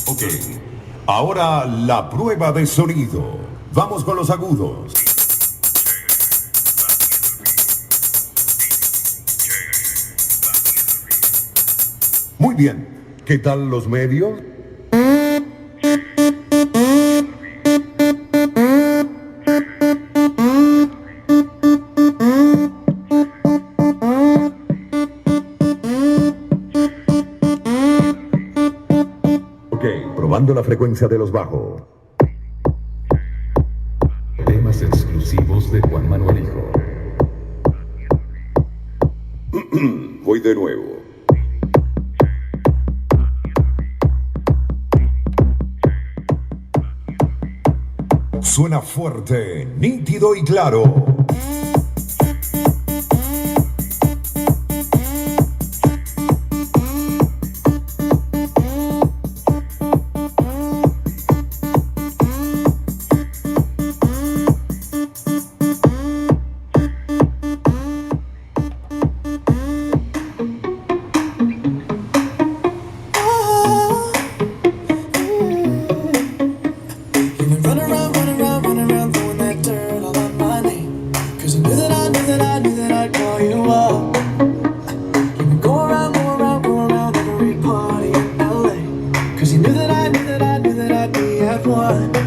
Ok. Ahora la prueba de sonido. Vamos con los agudos. Muy bien. ¿Qué tal los medios? Ok, probando la frecuencia de los bajos. Temas exclusivos de Juan Manuel Hijo. Voy de nuevo. Suena fuerte, nítido y claro. Cause you knew that I knew that I'd be at one.